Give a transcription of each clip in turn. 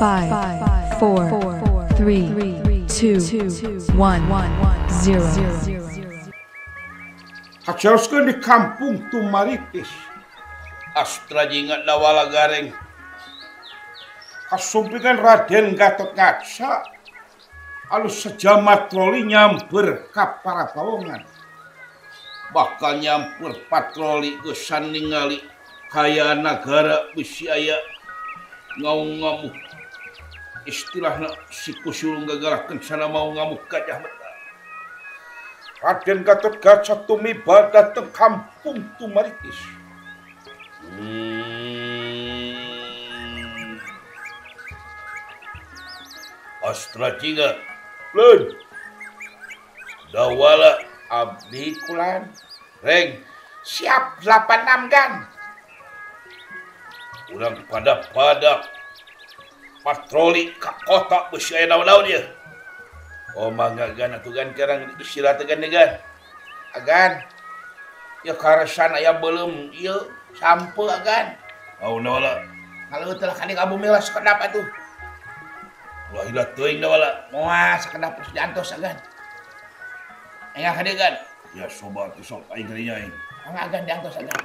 5, 4, 3, 2, 1, 0. Hajaroskeun di kampung Tumaritis. Astra jingat dawala gareng. Kasumpikan Raden Gatotkaca. Alus sejamat troli nyamper ka Parapawongan. Bakal nyampur patroli gesan ningali kaya negara bisi aya ngaung-ngamuk. Istilahna si kusulung gagalahkeun sana mau ngamuk gajah mata. Raden Gatotkaca tumiba dateng kampung Tumaritis. Astra Jinga, Lun, dawala abdi kulan, reng, siap 86 gan. Urang pada patroli ke kota besi aya naon-naon ya. Oh mangga gan atuh gan kerang istirahat gan gan. Agan. Ya karasan aya belum ieu sampe agan. Oh naon kalau telah kali kamu melas kedap atuh. Wah ilah teuing naon moal sakedap diantos agan. Aya kade gan. Ya sobat sok aing geunya aing. Agan diantos agan.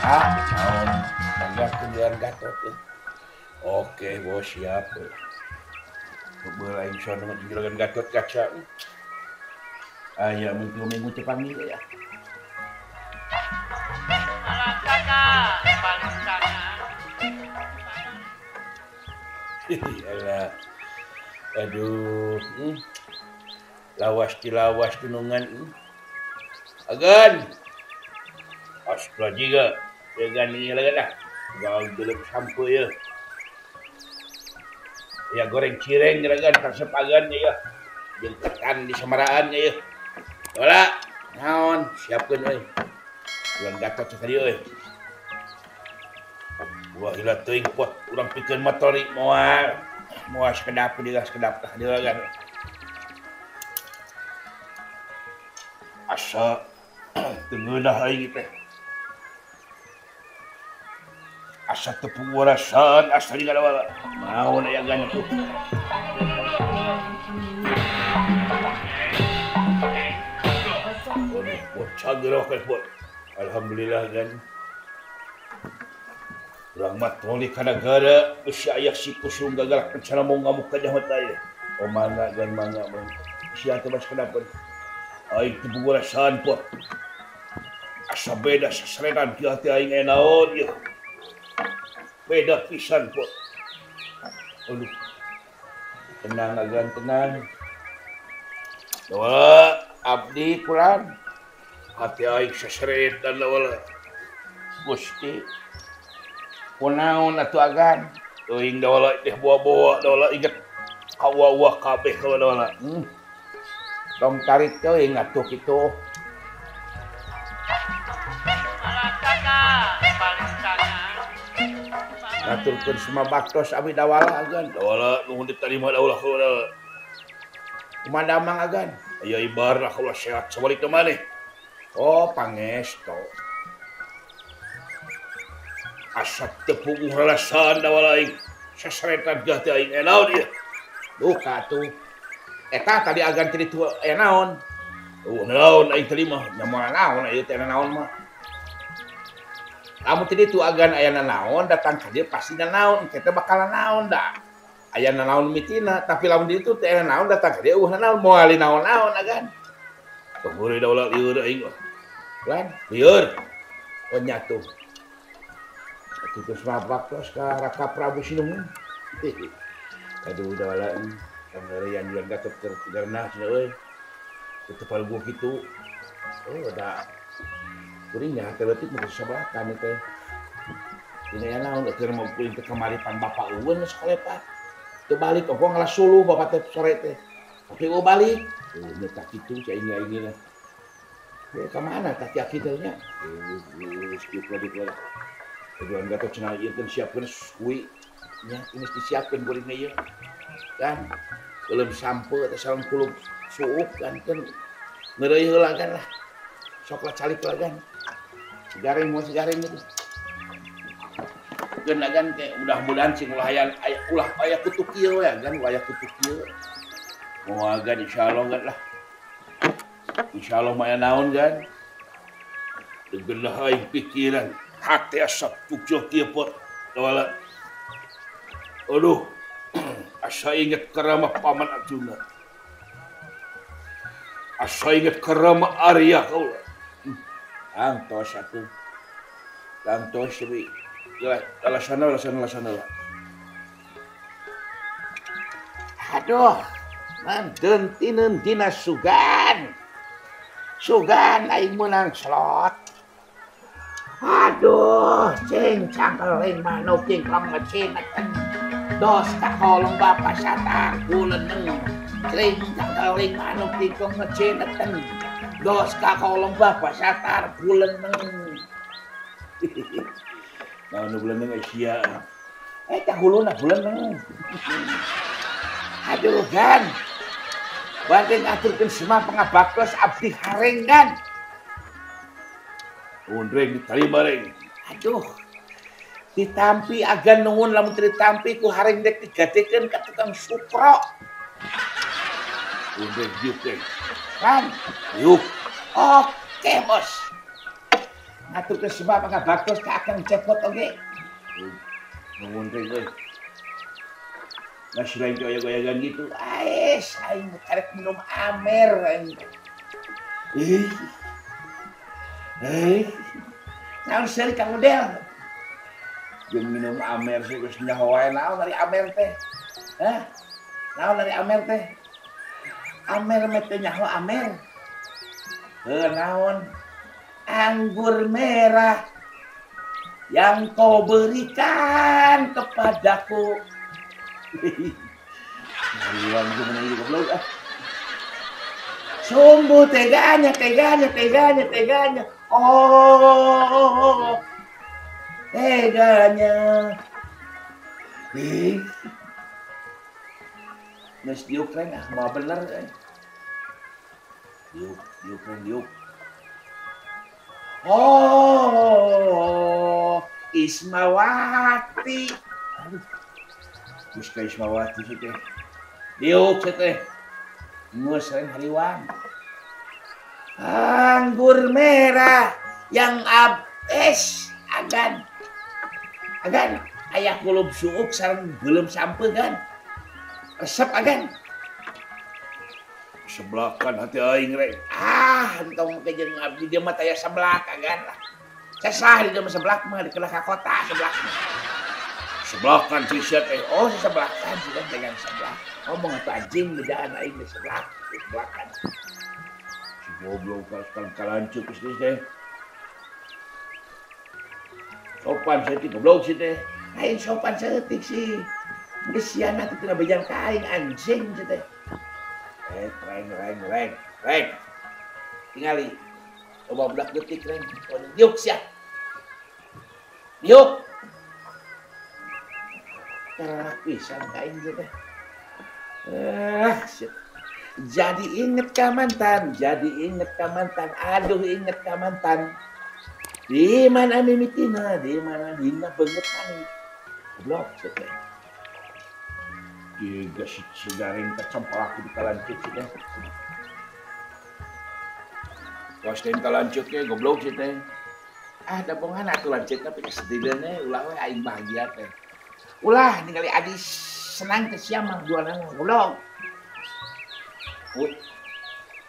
Naon mangga kunjungan Gatot ya. Oke, bos siap. Beula insya Allah juragan Gatotkaca. Aya minggu cepan ieu ya. Alah. Aduh. Lawas tunungan. Agan. Astra juga. Jangan ini lagi dah. Jangan belum sampai ya. Ya goreng cireng jeragan tersepagan ya. Jeung ketan di samaraan ya. Wala. Naon siapkeun euy. Bulan Gatot sakali euy. Wah hilat teuing pot urang pikeun motori moal sekedap tah jeragan. Asa teungeunah aing teh. Asa tepung warasan asa di galawala. Naon aya gan tuh. Bocah geureuh kan pot. Alhamdulillah gan. Urang mah troli ka negara geus aya si kusung gagalahkeun cara mau ngamuk ka jahat aya. Oh mangga gan mangga mah. Sia teh bas kedapeun. Aing tepung warasan pot. Asa beda sasrenan kieu teh aing aya naon ieu. Beda pisan pot. Aduh. Tenang agan tenang. Wala abdi kulan. Hati aing saseret dan wala. Gusti. Kunaon atuh agan? Teuing da wala teh bawa-bawa da wala inget kawa-wa kabeh da wala. Tong tarik teuing atuh kitu. Ngaturkeun semua baktos abdi dawala agan. Dawala nuhun ditarima daulah kaula. Kumaha damang agan? Aya ibar lah kaula sehat sabalik teh maneh. Oh pangestu. Asa tepung ralasan dawala aing. Sasaretan gah teh aing naon ieu? Duh katuh. Eta tadi agan teh ditu aya naon? Naon aing terima? Nya moal naon ieu teh naon mah. Lamun teh ditu agan aya naon datang ka dieu pasti naon, kita bakalan naon da. Aya naon mitina, tapi lamun ditu teh naon datang ka dieu naon moal naon-naon agan. Tunggu da ulah lieur aing. Lan, lieur. Oh nyatu. Atuh geus mabaktos ka Raka Prabu Sinuhun. Aduh da wala panggarean Juragan Gatot keur tigarna cenah euy. Tepal gua kitu. Oh da kuring nya teh leutik mah sabakan teh. Ini ya naon keur mau kuring teh kamari pan bapak eueun geus kalepat. Teu balik kok ngalas suluh bapak teh sore teh. Tapi mau balik. Nya tak kitu cai ini lah. Ya ka mana tak aki teh nya? Geus kieu lagi. Juragan Gatot cenah ieu teh siapkeun kuy nya geus disiapkeun kuring ieu. Kan belum sampe teh 90 suuk kan ngeureui heula kan lah. Sok lah calik lah kan. Segaring itu. Kan kayak mudah-mudahan sing ulah aya kutu kieu ya kan aya kutu kieu. Moga insyaallah kan lah. Insyaallah mah naon kan. Geuleuh aing pikiran hate asa pucuk kieu pot. Wala. Aduh. Asa inget karama paman Arjuna. Asa inget karama Arya kaula. Angtos atuh. Angtos deui. Lasana. Aduh, manten tina sugan. Sugan aing menang slot. Aduh, cing cangkeling manuk cing klamecin dos tak kolong bapak satar kuleneng. Cing cangkeling manuk cing klamecin dos ka kolong bapak satar kuleneng. Nah, bulan Asia. Tak huluna bulan. Aduh kan. Banten aturkeun semua pangabaktos abdi hareng kan. Undreng ditarima reng. Aduh. Ditampi agan nuhun lamun teu ditampi ku hareng dek digadekeun ka tukang supro. Undreng diuk reng. Kan? Diuk. Oke, Bos. Atur ke sebab pangabaktos ka akang cepot oge. Nuhun teh euy. Nasi lain goyang-goyangan gitu. Ais, aing karek minum amer aing. Naon seueur Kang Udel? Jeung minum amer sih geus nyaho wae naon dari amer teh? Hah? Naon dari amer teh? Amer mah teh nyaho amer. Heuh naon? Anggur merah yang kau berikan kepadaku. Mariwan itu menang juga belum ah. Sungguh teganya. Oh, teganya. Nes diuk keren ah, mau bener kan? Diuk. Oh, Ismawati. Terus ke Ismawati sih teh. Diuk teh. Ngeus sering hariwan. Anggur merah yang abes agan. Aya kulup suuk sareng belum sampe kan. Resep agan. Sebelakan hati aing rek. Entong ke jeung abdi dia mah taya seblak agan lah. Sesah di mah seblak mah di ka kota seblak. Sebelakan si sia teh. Oh, sebelakan sudah dengan seblak. Ngomong atuh anjing bejaan aing di seblak, sebelakan. Si goblok kalancuk geus teh. Sopan seutik goblok si teh. Aing sopan seutik sih. Geus siana teh tina bejaan ka aing anjing si teh. Reng. Tingali. Coba budak detik, Reng. Diuk sia. Diuk. Terak pisan ka aing teh. Jadi inget ka mantan. Aduh inget ka mantan. Di mana mimitina, di mana dina banget aing. Goblok teh. Giga si garing kecempelak di kalancuk sih teh. Wasden kalancuk teh goblok sih teh. Da bongan atuh lancuk tapi sedideuna ulah we aing bahagia teh. Ulah ningali Adis senang teh sia mah jualan goblok.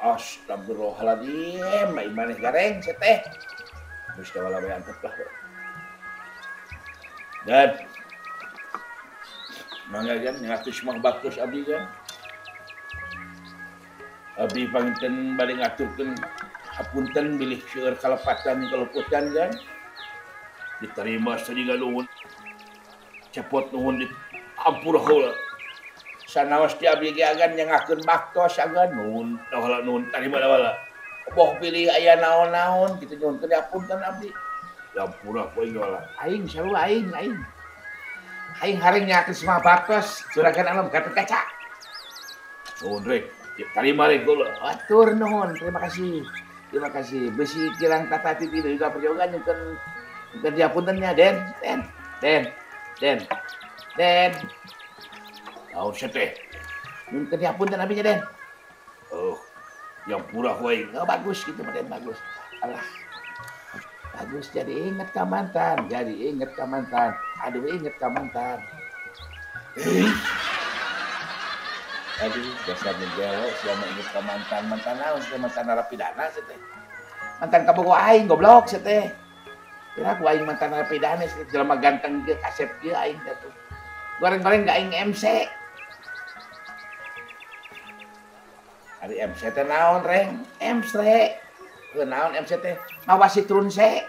Astagfirullahaladzim, mai maneh gareng sih teh. Geus teh wala we antep lah. Dan mangga kan ngatus mah bagus abdi kan. Abdi panginten bade ngaturkeun hapunten bilih seueur kalepatan kaleputan kan. Diterima sadinga nuhun. Cepot nuhun di ampura heula. Sanaos ti abdi ge agan nyangakeun baktos agan nuhun tawala nuhun tarima wala. Boh pilih aya naon-naon kitu nyuhun teh hapunten abdi. Ampura poe wala. Aing sarua aing. Aing hareng nyakeun semua baktos juragan alam Gatot Kaca. Nuhun rek, tarima rek kula. Atur nuhun, terima kasih. Terima kasih. Besi kirang tata titi juga perjuangan nyukan kerja puntennya Den. Tahu teh. Nyukan kerja punten abinya Den. Oh, yang purah wae. Oh, bagus gitu Den, bagus. Alah. Bagus jadi ingat ke mantan. Aduh ingat ke mantan. Aduh, dasar negara selama ingat ke mantan naon teh mantan narapidana teh. Mantan kabogo aing goblok teh. Kira ku aing mantan narapidana jelema ganteng ge kasep ge aing tuh. Goreng-goreng gak aing MC. Ari MC teh naon reng? MC. Naon MC teh? Mawasi turun se.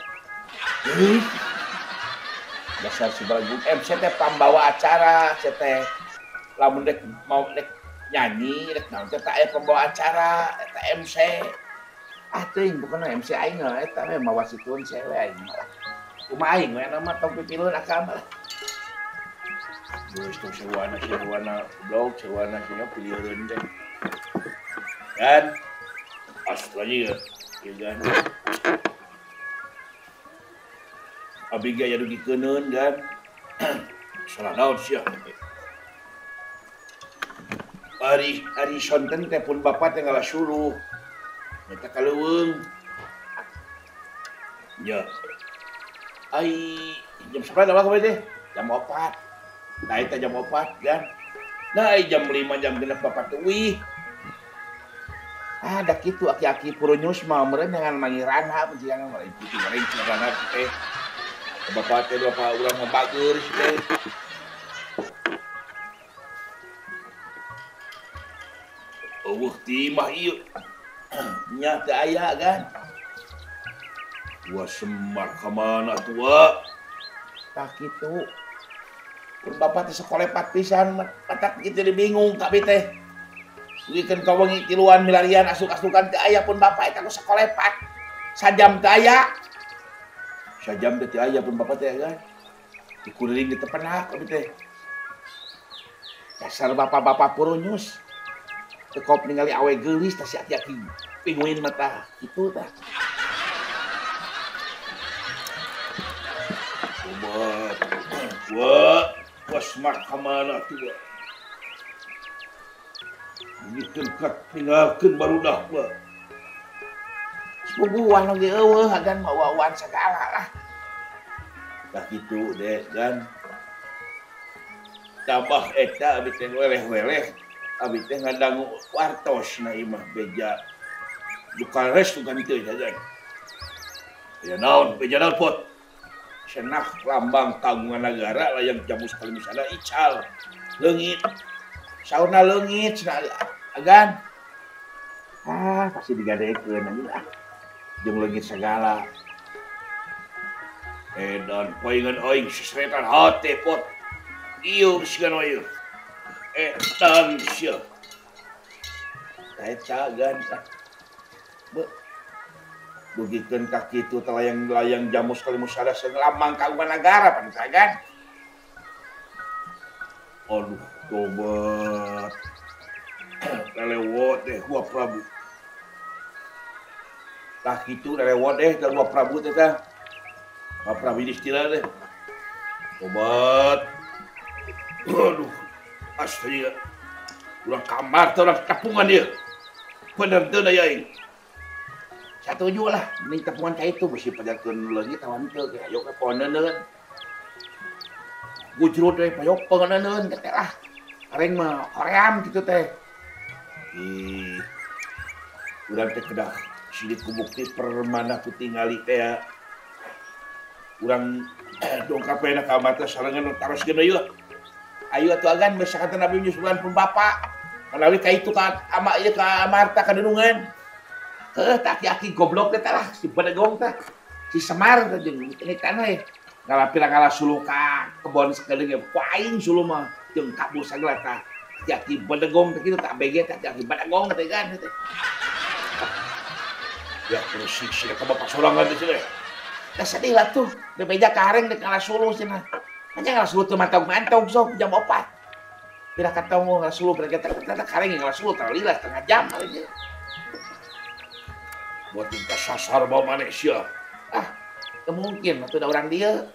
Dasar sebagus MC teh pambawa acara teh. Lamun dek mau dek nyanyi rek naon teh aya pembawa acara eta MC. Teuing bukan MC aing eta mah mawasikeun sewe aing mah. Kumaha aing we nama tong pipileun akal mah. Geus tong sewana blog sewana cenah pilieun teh. Kan Australia ya kan. Abi ge aya dugikeun kan. Salah naon sia. Hari sonten teh pun bapak teh ngalah suruh. Eta kaleuweung. Ya. Jam sepuluh apa kau teh? Jam 4. Nah eta jam 4 kan. Nah jam 5 jam 6 bapak teh wih. Da kitu aki-aki Puronyus mah meureun dengan mangirana penjian mah itu goreng celana teh. Bapak teh bapak urang membageur teh. Timah ieu nya teu aya kan. Wah Semar ka mana tua? Tah kitu. Pun bapak teh sakolepat pisan matak kitu bingung kabeh teh. Dikeun ka wengi tiluan milarian asuk-asukan teu aya pun bapak eta sakolepat. Sajam teu aya. Sajam teu aya pun bapak teh kan. Dikuring di tepenak kabeh teh. Dasar bapak-bapak Puronyus. Tekop ningali awe geulis tah si aki-aki pinguin mata kitu tah. Sobat. Wah smart ka mana tuh. Ngikeun kat tinggalkeun barudak wah. Sepuguan lagi eueuh hagan mawawan sagala lah. Tah kitu deh kan. Tambah eta abis teh weleh-weleh. Abi teh ngadangu wartos na imah beja Bukares bukan itu ya kan. Ya naon beja naon pot. Senah lambang tanggungan negara layang jamu sekali misalnya ical leungit. Saurna leungit cenah agan. Pasti digadekeun anjing jeung leungit segala. Dan poingan oing sesretan hate pot. Ieu sieun ieu. Etan sia. Eta ganteng. Dugikeun ka kitu telayang-layang jamus kalimus ada lambang kagungan negara pantagan. Aduh, tobat. Lelewot deh gua Prabu. Tah kitu lelewot deh ka gua Prabu teh tah. Pak Prabu Yudhistira deh. Tobat. Aduh. Astaga, ulang kamar atau ulang tapungan dia. Bener tuh daya ini. Setuju lah, ini tapungan kayak itu mesti pajakeun leungit tawan teu kayak ayo ka poneun. Gujrut teh payo pengeneun teh lah. Areng mah hoream kitu teh. Urang teh kedah silit ku bukti permana ku tingali teh ya. Urang dongkapena ka mata sarengan taroskeun ieu. Ayo atuh agan misalkan Nabi nyusulan pun bapak melalui ka itu ka ama ieu ka Marta kadunungan. Tak aki goblok teh lah si Badagong teh. Si Semar teh jeung ini tanah ngalapira ngalah suluh ka kebon sakeuleung ge paing suluh mah jeung kabur sagala tah. Aki Badagong teh kitu tak bege teh aki Badagong teh kan teh. Ya terus si ka bapak sorangan teh teh. Da sedih lah tuh, da beja kareng dek ngalah suluh cenah. Hanya ngalah suluh teu mantong-mantong sok jam 4. Pira katong ngalah suluh berarti kata kareng ngalah suluh terlilas setengah jam kali dia. buat tingkat sasar bawa manusia. Mungkin atau ada orang dia.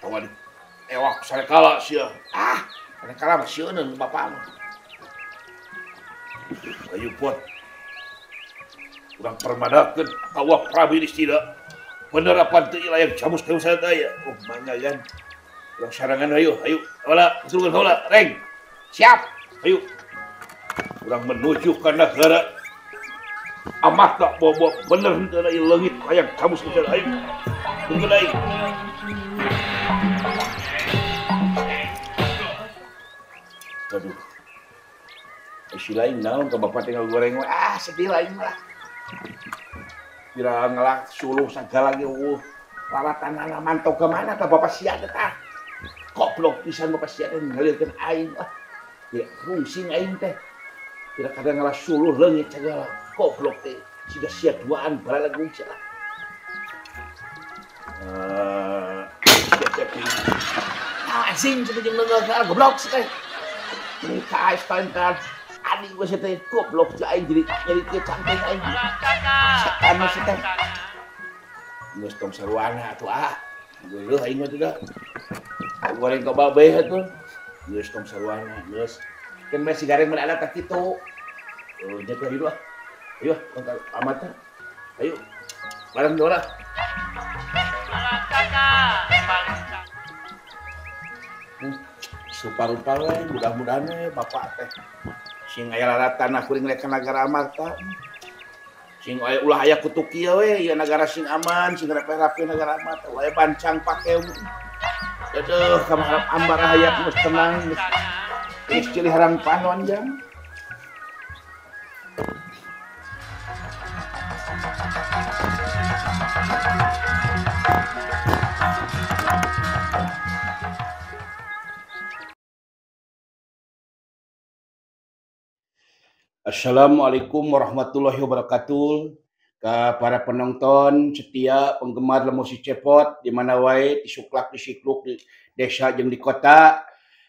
Tahu ewak sare kala sia. Sare kala mah sieun bapak mah. Ayo pot. Urang permadakeun awak Prabu Yudhistira. Penerapan teu ilayang camus ka sadaya. Mangga kan. Urang sarangan ayo. Heula, turun heula, reng. Siap. Ayo. Urang menuju ka negara Amarta bobo bener henteu ieu leungit hayang camus ka sadaya. Ayo. Tunggu deui. Aduh. Si lain naon ka bapak tinggal goreng sedih lain lah. Kira ngelak suluh segala gitu. Lalatanana mantau kemana ka bapak sia teh. Goblok pisan bapak sia teh ngalirkeun aing lah. Ya rusing aing teh. Kira kadang ngalah suluh leungit segala. Goblok teh. Siga sia duaan balalagung sia. Asing seperti mendengar goblok teh. Ini kais pantan. Adik gue teh goblok si aing jadi ke cangkeng aing. Setan si teh. Geus tong saruana atuh Geuleuh aing mah teh da. Goreng ka babeh atuh. Geus tong saruana, geus. Keun mah sigareng mun ada teh kitu. Jaga hidup ah. Ayo, tong amat. Ayo. Bareng dora. Supa-rupa we, mudah-mudahan we bapak teh sing aya lalatan kuring rek ka nagara Amarta. Sing aya ulah aya kutu kieu we, ieu nagara sing aman, sing rapi-rapi nagara Amarta. Wae bancang pakeu. Aduh, kamarep ambar hayat geus tenang, geus cilih harang panon jang. Assalamualaikum warahmatullahi wabarakatuh. Ka para penonton setia penggemar Lemur Si Cepot di mana wae di suklak di sikluk di desa jeung di kota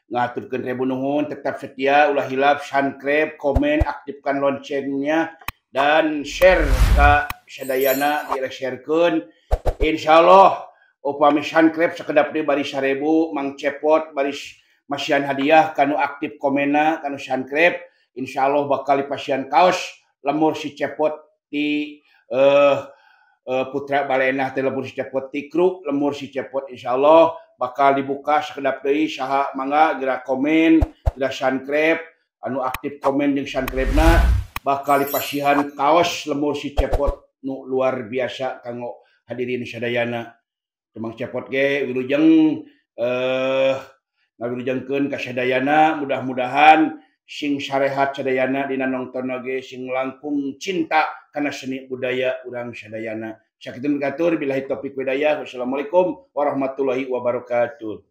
ngaturkeun ribu nuhun tetap setia ulah hilap subscribe komen aktifkan loncengnya dan share ka sadayana di-sharekeun insyaallah upami subscribe sakedap deui bari 1000 Mang Cepot bari masihan hadiah kanu aktif komenna kanu subscribe. Insyaallah bakal dipasihan kaos Lemur Si Cepot di Putra Balenah teh Lemur Si Cepot Tikruk Lemur Si Cepot insyaallah bakal dibuka sakedap deui saha mangga geura komen geura subscribe anu aktif komen jeung subscribe-na bakal dipasihan kaos Lemur Si Cepot nu luar biasa kanggo hadirin sadayana. Mang Cepot ge wilujeng ngawilujengkeun ka sadayana mudah-mudahan sing sarehat sadayana dina nongton ge sing langkung cinta kana seni budaya urang sadayana. Sakitu katur billahi taufik hidayah. Wassalamualaikum warahmatullahi wabarakatuh.